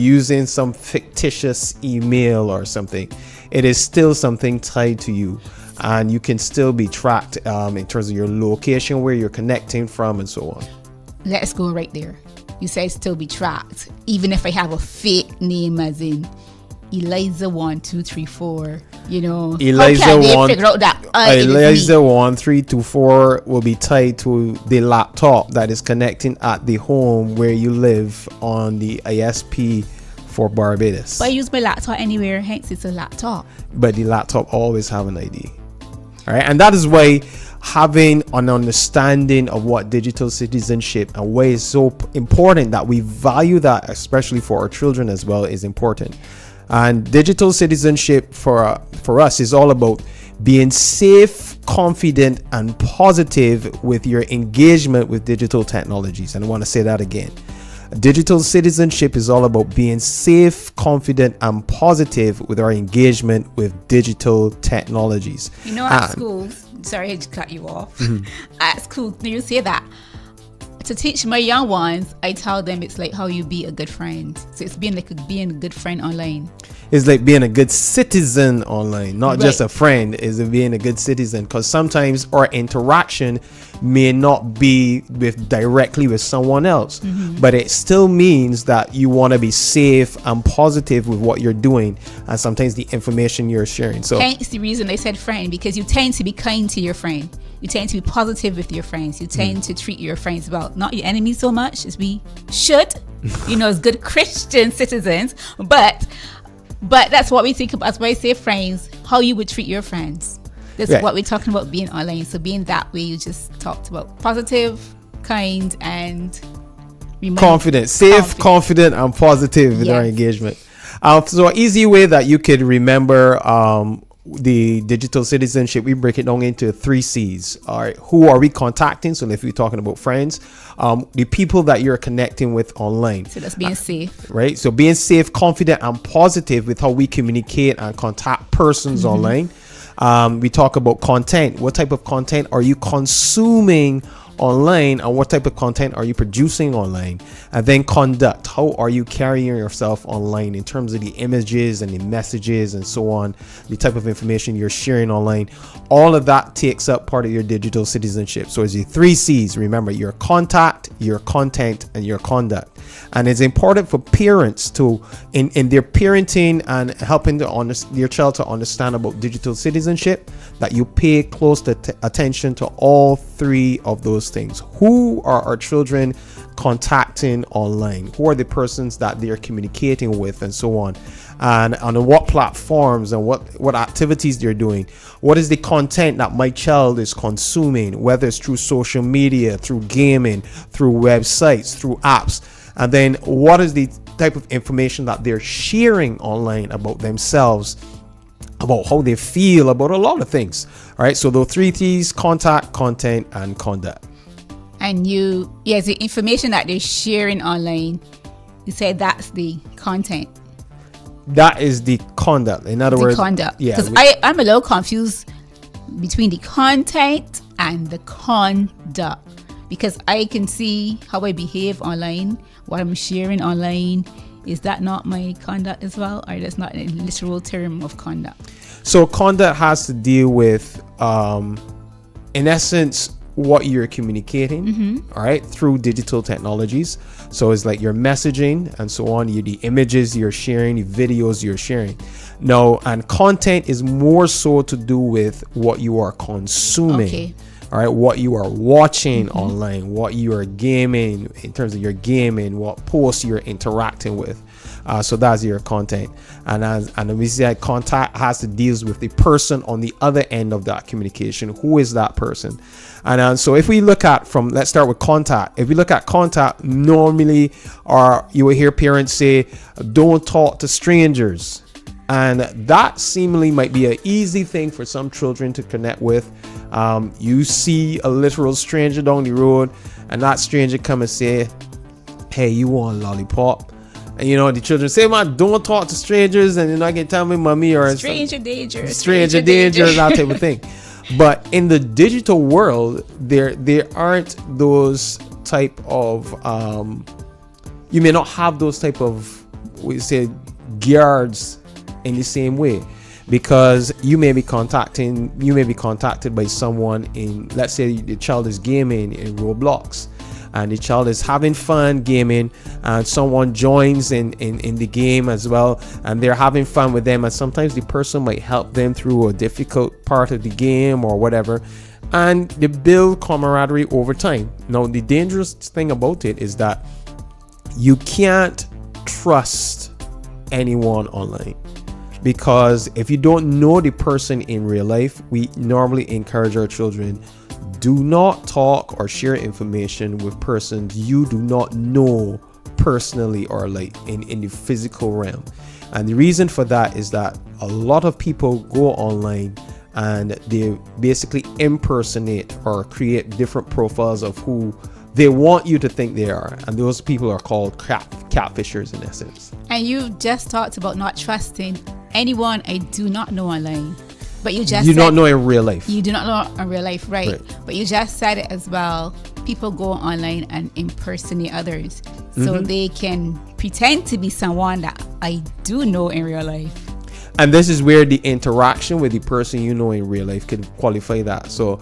using some fictitious email or something, it is still something tied to you, and you can still be tracked in terms of your location, where you're connecting from, and so on. Let's go right there. You say still be tracked, even if I have a fake name, as in Eliza 1234. You know, Eliza how can they figure out that Eliza 1324 will be tied to the laptop that is connecting at the home where you live on the ISP for Barbados. But I use my laptop anywhere, hence it's a laptop. But the laptop always have an ID. All right, and that is why having an understanding of what digital citizenship and why it's so important that we value that, especially for our children as well, is important. And digital citizenship for us is all about being safe, confident, and positive with your engagement with digital technologies. And I want to say that again. Digital citizenship is all about being safe, confident, and positive with our engagement with digital technologies. You know, at school, sorry to cut you off. At school, you say that. To teach my young ones, I tell them it's like how you be a good friend. So it's being a good friend online. It's like being a good citizen online, not just a friend. Is being a good citizen, because sometimes our interaction may not be directly with someone else, but it still means that you want to be safe and positive with what you're doing, and sometimes the information you're sharing. So hence the reason I said friend, because you tend to be kind to your friend. You tend to be positive with your friends. You tend to treat your friends well, not your enemies so much as we should, as good Christian citizens. But that's what we think about. That's why I say friends, how you would treat your friends. That's what we're talking about being online. So being that way, you just talked about positive, kind, and confident, safe, confident, and positive in our engagement. So an easy way that you could remember the digital citizenship, we break it down into 3 C's. All right, who are we contacting? So if we're talking about friends, the people that you're connecting with online. So that's being safe, right? So being safe, confident, and positive with how we communicate and contact persons online. We talk about content. What type of content are you consuming online, and what type of content are you producing online? And then conduct. How are you carrying yourself online in terms of the images and the messages and so on, the type of information you're sharing online? All of that takes up part of your digital citizenship. So it's the 3 C's. Remember, your contact, your content, and your conduct. And it's important for parents to, in their parenting and helping your child to understand about digital citizenship, that you pay close attention to all 3 of those things. Who are our children contacting online? Who are the persons that they're communicating with, and so on? And on what platforms and what activities they're doing? What is the content that my child is consuming, whether it's through social media, through gaming, through websites, through apps? And then what is the type of information that they're sharing online about themselves, about how they feel, about a lot of things. All right, so those 3 T's: contact, content, and conduct. And the information that they're sharing online, you said that's the content. That is the conduct. In other words, conduct. Because I'm a little confused between the content and the conduct, because I can see how I behave online, what I'm sharing online. Is that not my conduct as well, or that's not a literal term of conduct? So conduct has to deal with, in essence, what you're communicating, all right, through digital technologies. So it's like your messaging and so on, the images you're sharing, the videos you're sharing. No, and content is more so to do with what you are consuming. Okay. All right, what you are watching online, what you are gaming, in terms of your gaming, what posts you're interacting with. So that's your content. And we say contact has to deal with the person on the other end of that communication. Who is that person? And so if we look at let's start with contact. If we look at contact, normally you will hear parents say, don't talk to strangers. And that seemingly might be an easy thing for some children to connect with. You see a literal stranger down the road, and that stranger come and say, hey, you want a lollipop? And the children say, man, don't talk to strangers, and you're not gonna tell me mommy, or stranger danger, that type of thing. But in the digital world, there aren't those type of you may not have those type of we say guards in the same way, because you may be contacted by someone in, let's say the child is gaming in Roblox, and the child is having fun gaming, and someone joins in the game as well, and they're having fun with them, and sometimes the person might help them through a difficult part of the game or whatever, and they build camaraderie over time. Now, the dangerous thing about it is that you can't trust anyone online, because if you don't know the person in real life, we normally encourage our children, do not talk or share information with persons you do not know personally, or like in the physical realm. And the reason for that is that a lot of people go online and they basically impersonate or create different profiles of who they want you to think they are, and those people are called catfishers in essence. And you just talked about not trusting anyone I do not know online, but you don't know in real life. You do not know in real life, right? But you just said it as well. People go online and impersonate others, so they can pretend to be someone that I do know in real life. And this is where the interaction with the person you know in real life can qualify that. So,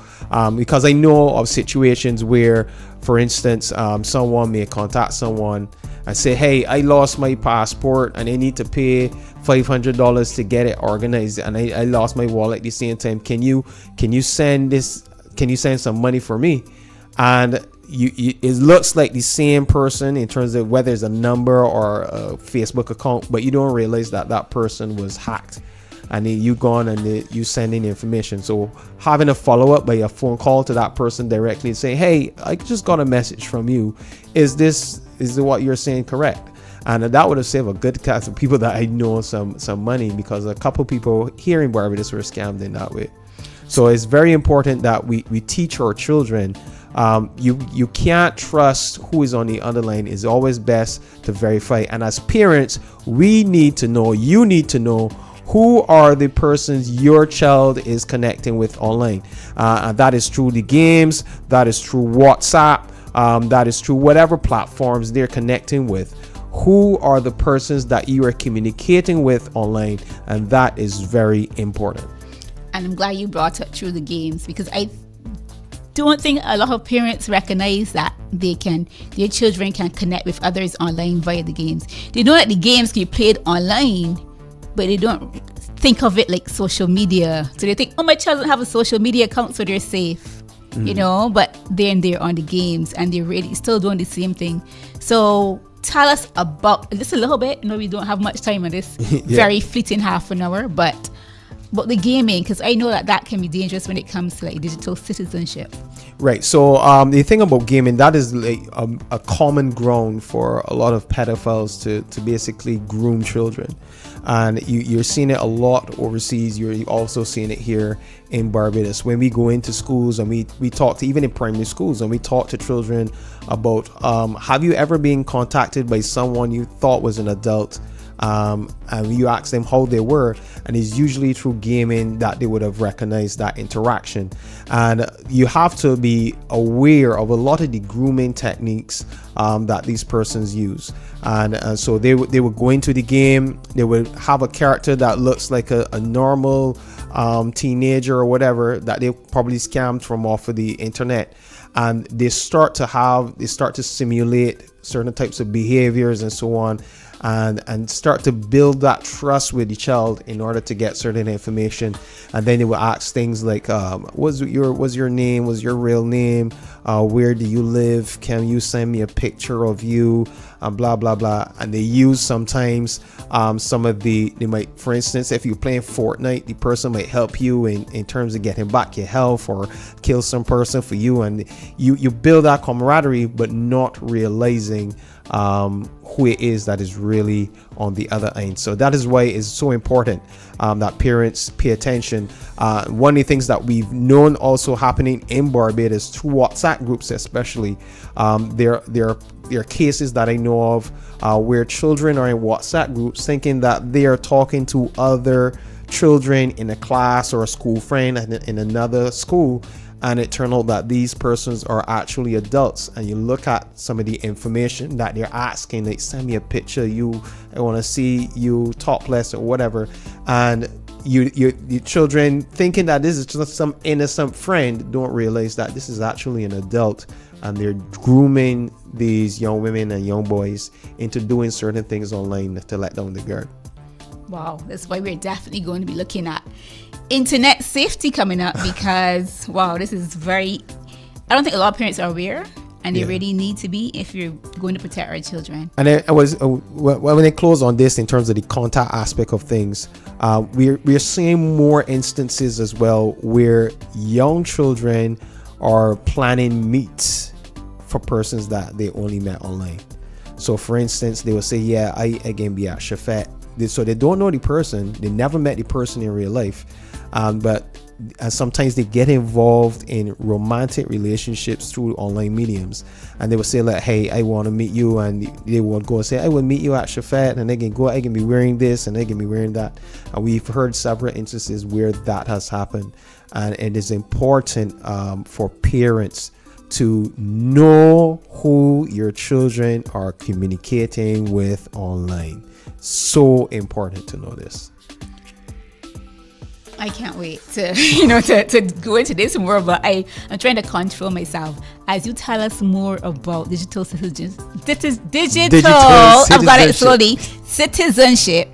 because I know of situations where, for instance, someone may contact someone and say, hey, I lost my passport and I need to pay $500 to get it organized, and I lost my wallet at the same time. Can you send some money for me? And it looks like the same person in terms of whether it's a number or a Facebook account, but you don't realize that person was hacked, and then you gone and you send in information. So having a follow-up by a phone call to that person directly and say, hey, I just got a message from you, is what you're saying correct? And that would have saved a good cast of people that I know some money, because a couple people here in Barbados were scammed in that way. So it's very important that we teach our children. You can't trust who is on the other line. It's always best to verify. And as parents, you need to know who are the persons your child is connecting with online. And that is through the games, that is through WhatsApp, that is through whatever platforms they're connecting with. Who are the persons that you are communicating with online? And that is very important. And I'm glad you brought up through the games, because I don't think a lot of parents recognize that their children can connect with others online via the games. They know that the games can be played online, but they don't think of it like social media. So they think, oh, my child doesn't have a social media account, so they're safe. But then they're on the games and they're really still doing the same thing. So tell us about just a little bit. We don't have much time on this very fleeting half an hour, but the gaming, because I know that can be dangerous when it comes to like digital citizenship. Right. So the thing about gaming, that is like a common ground for a lot of pedophiles to basically groom children. And you're seeing it a lot overseas. You're also seeing it here in Barbados. When we go into schools and we talk to, even in primary schools, and we talk to children about, have you ever been contacted by someone you thought was an adult? And you ask them how they were, and it's usually through gaming that they would have recognized that interaction. And you have to be aware of a lot of the grooming techniques that these persons use. And so they would go into the game, they would have a character that looks like a normal teenager or whatever that they probably scammed from off of the internet, and they start to simulate certain types of behaviors and so on, and start to build that trust with the child in order to get certain information. And then they will ask things like, what's your name, what's your real name, where do you live, can you send me a picture of you, blah blah blah. And they use sometimes some of they might, for instance, if you're playing Fortnite, the person might help you in terms of getting back your health or kill some person for you, and you build that camaraderie, but not realizing who it is that is really on the other end. So that is why it's so important that parents pay attention. One of the things that we've known also happening in Barbados through WhatsApp groups especially, there are cases that I know of where children are in WhatsApp groups thinking that they are talking to other children in a class or a school friend in another school, and it turned out that these persons are actually adults, and you look at some of the information that they're asking, like send me a picture, I want to see you topless or whatever, and your children thinking that this is just some innocent friend don't realize that this is actually an adult, and they're grooming these young women and young boys into doing certain things online to let down the guard. Wow, that's why we're definitely going to be looking at internet safety coming up, because wow, this is I don't think a lot of parents are aware, and they really need to be if you're going to protect our children. And I was when they close on this in terms of the contact aspect of things, we're seeing more instances as well where young children are planning meets for persons that they only met online. So for instance, they will say, yeah, I again be at Shafet. So they don't know the person, they never met the person in real life, but sometimes they get involved in romantic relationships through online mediums, and they will say like, hey, I want to meet you, and they will go and say, I will meet you at Shafet, and they can go, I can be wearing this and they can be wearing that. And we've heard several instances where that has happened, and it is important for parents to know who your children are communicating with online. So important to know this. I can't wait to go into this more, but I'm trying to control myself as you tell us more about digital citizenship. I've got it slowly. Citizenship.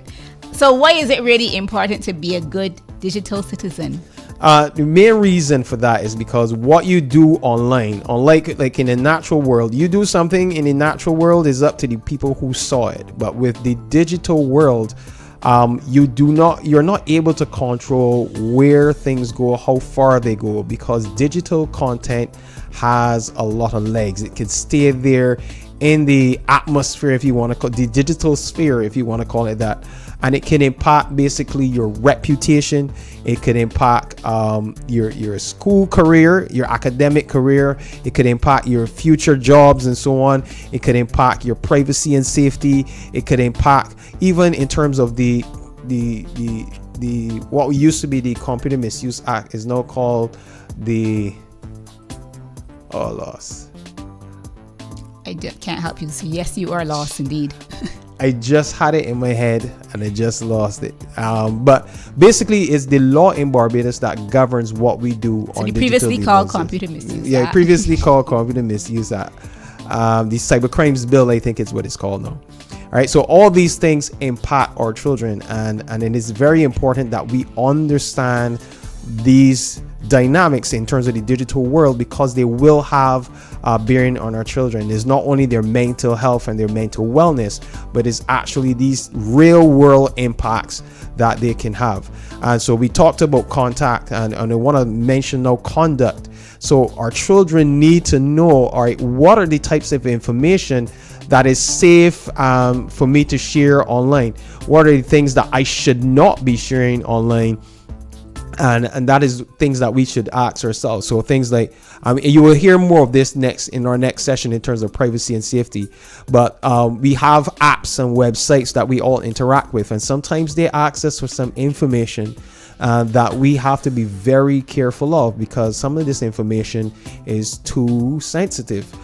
So why is it really important to be a good digital citizen? The main reason for that is because what you do online, unlike like in the natural world, you do something in the natural world is up to the people who saw it. But with the digital world, you're not able to control where things go, how far they go, because digital content has a lot of legs. It can stay there in the atmosphere, if you want to call the digital sphere, if you want to call it that, and it can impact basically your reputation. It could impact your school career, your academic career. It could impact your future jobs and so on. It could impact your privacy and safety. It could impact even in terms of the what used to be the Computer Misuse Act is now called the lost. I can't help you. So yes, you are lost indeed. I just had it in my head and I just lost it. But basically, it's the law in Barbados that governs what we do on digital previously called devices. Computer Misuse. Yeah, previously called Computer Misuse Act. The Cyber Crimes Bill, I think is what it's called now. All right, so all these things impact our children, and it is very important that we understand these dynamics in terms of the digital world, because they will have bearing on our children. It's not only their mental health and their mental wellness, but it's actually these real world impacts that they can have. And so we talked about contact, and I want to mention now conduct. So our children need to know, all right, what are the types of information that is safe for me to share online? What are the things that I should not be sharing online? And that is things that we should ask ourselves. So things like, you will hear more of this in our next session in terms of privacy and safety. But we have apps and websites that we all interact with, and sometimes they ask us for some information that we have to be very careful of, because some of this information is too sensitive.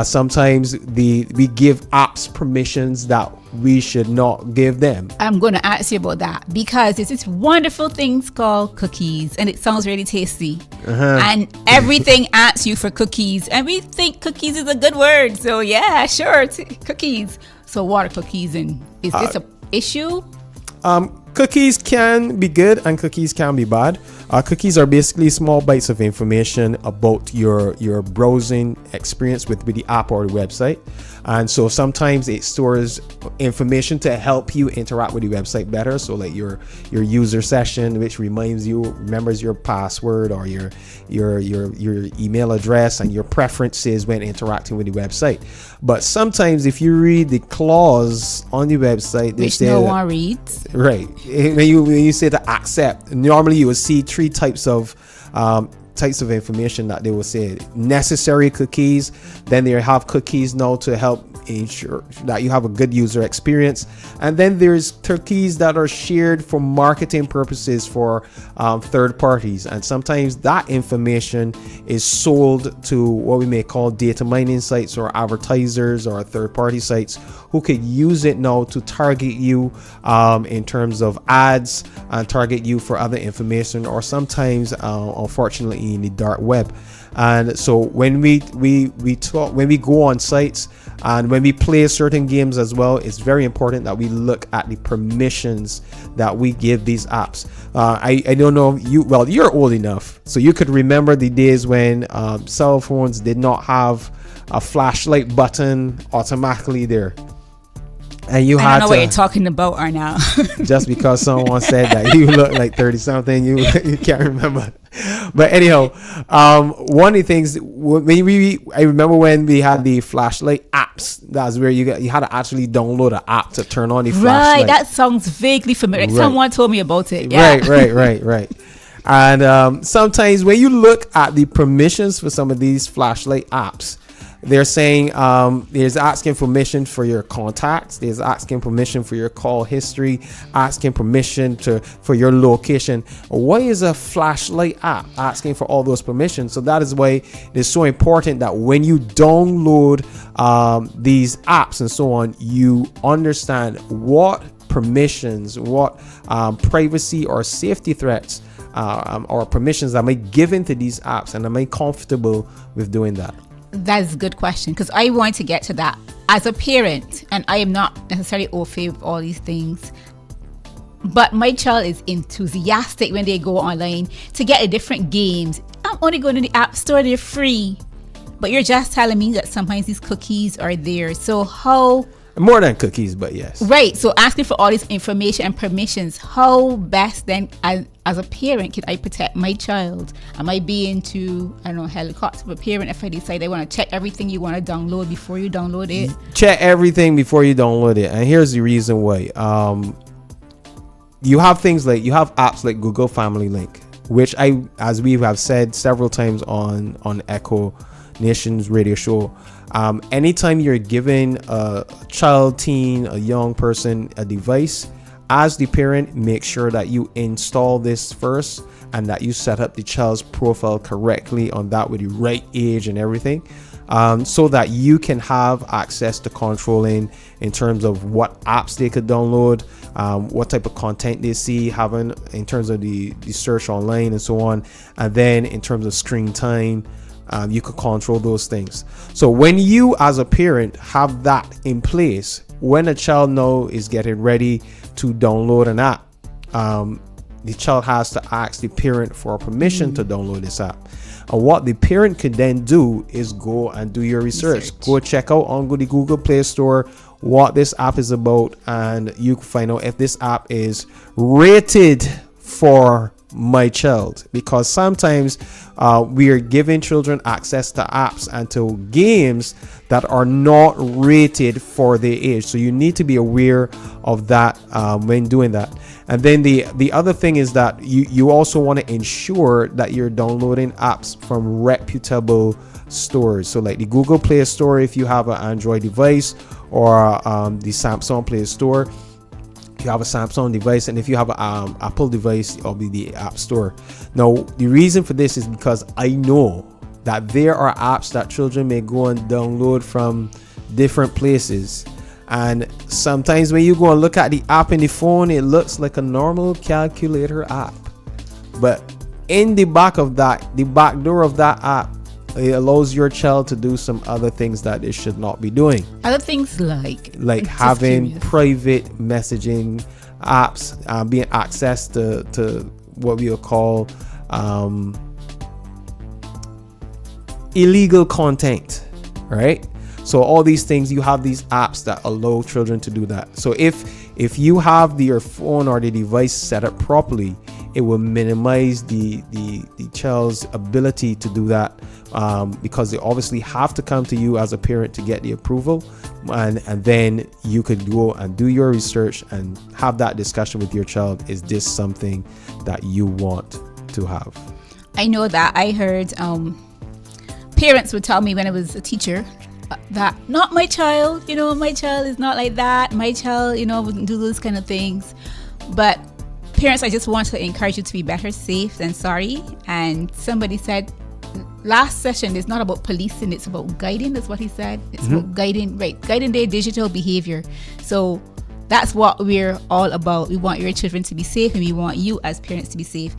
Sometimes we give apps permissions that we should not give them. I'm going to ask you about that, because there's this wonderful things called cookies, and it sounds really tasty. And everything asks you for cookies, and we think cookies is a good word. So yeah, sure, cookies. So what are cookies, and is this a issue? Cookies can be good and cookies can be bad. Cookies are basically small bites of information about your browsing experience with the app or the website. And so sometimes it stores information to help you interact with the website better. So like your user session, which remembers your password or your email address and your preferences when interacting with the website. But sometimes if you read the clause on the website, they which say no one reads. Right. When you say to accept, normally you will see three types of information that they will say: necessary cookies, then they have cookies now to help ensure that you have a good user experience. And then there's cookies that are shared for marketing purposes for third parties, and sometimes that information is sold to what we may call data mining sites or advertisers or third party sites who could use it now to target you in terms of ads and target you for other information, or sometimes unfortunately in the dark web. And so when we go on sites and when we play certain games as well, it's very important that we look at the permissions that we give these apps. I don't know if you're old enough, so you could remember the days when cell phones did not have a flashlight button automatically there. And you I don't know what you're talking about, Arnal. Just because someone said that you look like 30 something, you can't remember. But anyhow, one of the things I remember when we had the flashlight apps, that's where you had to actually download an app to turn on the flashlight. Right, that sounds vaguely familiar. Right. Someone told me about it. Yeah. Right. And sometimes when you look at the permissions for some of these flashlight apps, they're saying there's asking permission for your contacts, there's asking permission for your call history, asking permission for your location. What is a flashlight app? Asking for all those permissions. So that is why it's so important that when you download these apps and so on, you understand what permissions, what privacy or safety threats or permissions that may be given to these apps, and am I comfortable with doing that? That's a good question, because I want to get to that. As a parent, and I am not necessarily au fait with all these things, but my child is enthusiastic when they go online to get the different games. I'm only going to the app store, they're free. But you're just telling me that sometimes these cookies are there. So how... More than cookies, but yes. Right. So asking for all this information and permissions, how best then as a parent can I protect my child? Am I being too, helicopter of a parent if I decide I want to check everything you want to download before you download it? Check everything before you download it. And here's the reason why. You have apps like Google Family Link, which as we have said several times on EKCO Nation's radio show, anytime you're giving a child, teen, a young person a device, as the parent, make sure that you install this first and that you set up the child's profile correctly on that with the right age and everything, so that you can have access to controlling in terms of what apps they could download, what type of content they see, having in terms of the search online and so on, and then in terms of screen time. You could control those things. So when you as a parent have that in place, when a child now is getting ready to download an app, the child has to ask the parent for permission to download this app. And what the parent could then do is go and do your research. Go check out on the Google Play Store what this app is about, and you can find out if this app is rated for my child, because sometimes we are giving children access to apps and to games that are not rated for their age. So you need to be aware of that when doing that. And then the other thing is that you also want to ensure that you're downloading apps from reputable stores. So like the Google Play Store if you have an Android device, or the Samsung Play Store you have a Samsung device, and if you have an Apple device, it'll be the App Store. Now, the reason for this is because I know that there are apps that children may go and download from different places, and sometimes when you go and look at the app in the phone, it looks like a normal calculator app, but in the back of that, the back door of that app, it allows your child to do some other things that they should not be doing. Other things like having private messaging apps, being access to what we will call illegal content, right? So all these things, you have these apps that allow children to do that. So if you have your phone or the device set up properly, it will minimize the child's ability to do that, because they obviously have to come to you as a parent to get the approval, and then you could go and do your research and have that discussion with your child. Is this something that you want to have? I know that I heard parents would tell me when I was a teacher, that not my child, my child is not like that. My child, wouldn't do those kind of things. But parents, I just want to encourage you to be better safe than sorry. And somebody said last session, it's not about policing, it's about guiding. That's what he said. It's about guiding their digital behavior. So that's what we're all about. We want your children to be safe, and we want you as parents to be safe.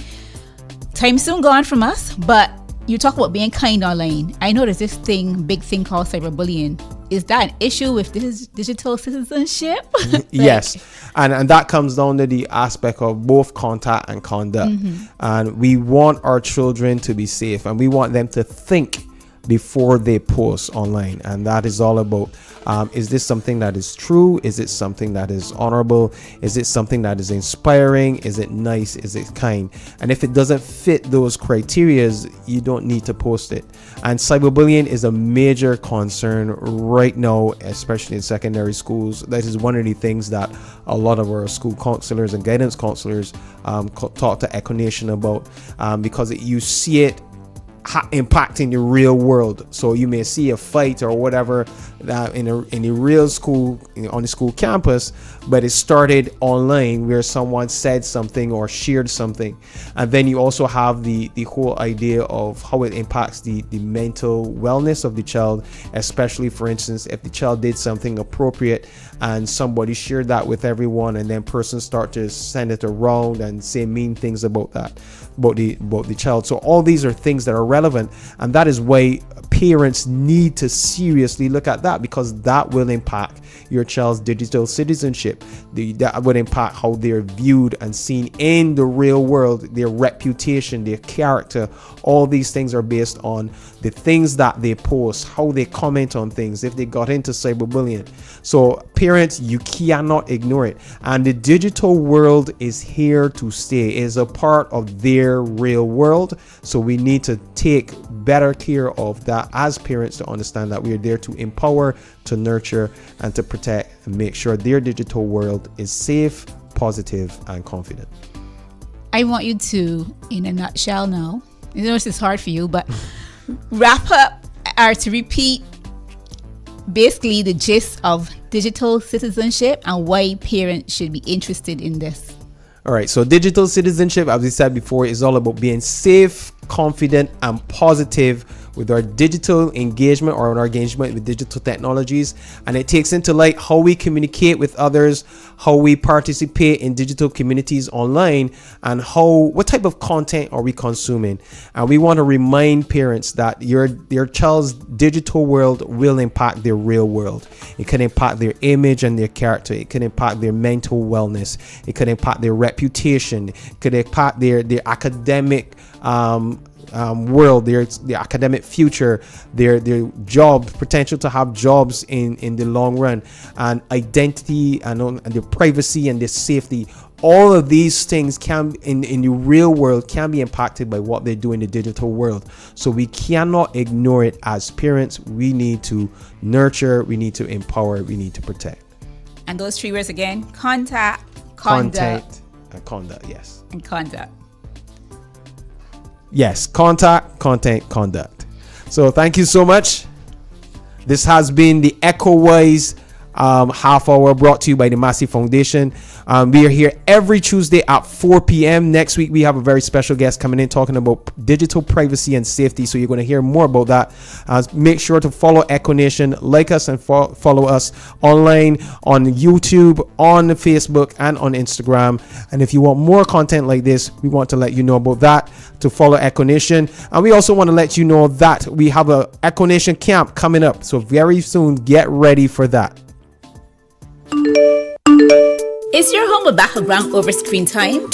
Time soon gone from us, but you talk about being kind online. I know there's this big thing called cyberbullying. Is that an issue with this digital citizenship? Yes. And that comes down to the aspect of both contact and conduct. And we want our children to be safe, and we want them to think before they post online. And that is all about, is this something that is true? Is it something that is honorable? Is it something that is inspiring? Is it nice? Is it kind? And if it doesn't fit those criteria, you don't need to post it. And cyberbullying is a major concern right now, especially in secondary schools. That is one of the things that a lot of our school counselors and guidance counselors talk to EKCO Nation about, because you see it impacting the real world. So you may see a fight or whatever in a real school, on the school campus, but it started online where someone said something or shared something. And then you also have the whole idea of how it impacts the mental wellness of the child, especially, for instance, if the child did something appropriate and somebody shared that with everyone, and then persons start to send it around and say mean things about the child. So all these are things that are relevant, and that is why parents need to seriously look at that, because that will impact your child's digital citizenship. That would impact how they're viewed and seen in the real world, their reputation, their character. All these things are based on the things that they post, how they comment on things, if they got into cyberbullying. So parents, you cannot ignore it. And the digital world is here to stay. It is a part of their real world. So we need to take better care of that as parents, to understand that we are there to empower, to nurture, and to protect, and make sure their digital world is safe, positive, and confident. I want you to, in a nutshell now, I know this is hard for you, but wrap up or to repeat basically the gist of digital citizenship and why parents should be interested in this. All right, so digital citizenship, as we said before, is all about being safe, confident, and positive with our digital engagement, or our engagement with digital technologies. And it takes into light how we communicate with others, how we participate in digital communities online, and what type of content are we consuming. And we want to remind parents that your child's digital world will impact their real world. It can impact their image and their character. It can impact their mental wellness. It can impact their reputation. It could impact their academic world, their academic future, their job potential to have jobs in the long run, and identity, and their privacy and their safety. All of these things can in the real world can be impacted by what they do in the digital world. So we cannot ignore it as parents. We need to nurture, we need to empower, we need to protect. And those three words again: content, and conduct. Yes. And conduct. Yes, contact, content, conduct. So thank you so much. This has been the EKCO Wise half hour, brought to you by the Massey Foundation. We are here every Tuesday at 4 p.m. Next week, we have a very special guest coming in talking about digital privacy and safety. So you're going to hear more about that. Make sure to follow EKCO Nation, like us, and follow us online on YouTube, on Facebook, and on Instagram. And if you want more content like this, we want to let you know about that, to follow EKCO Nation. And we also want to let you know that we have a EKCO Nation camp coming up. So very soon, get ready for that. Is your home a battleground over screen time?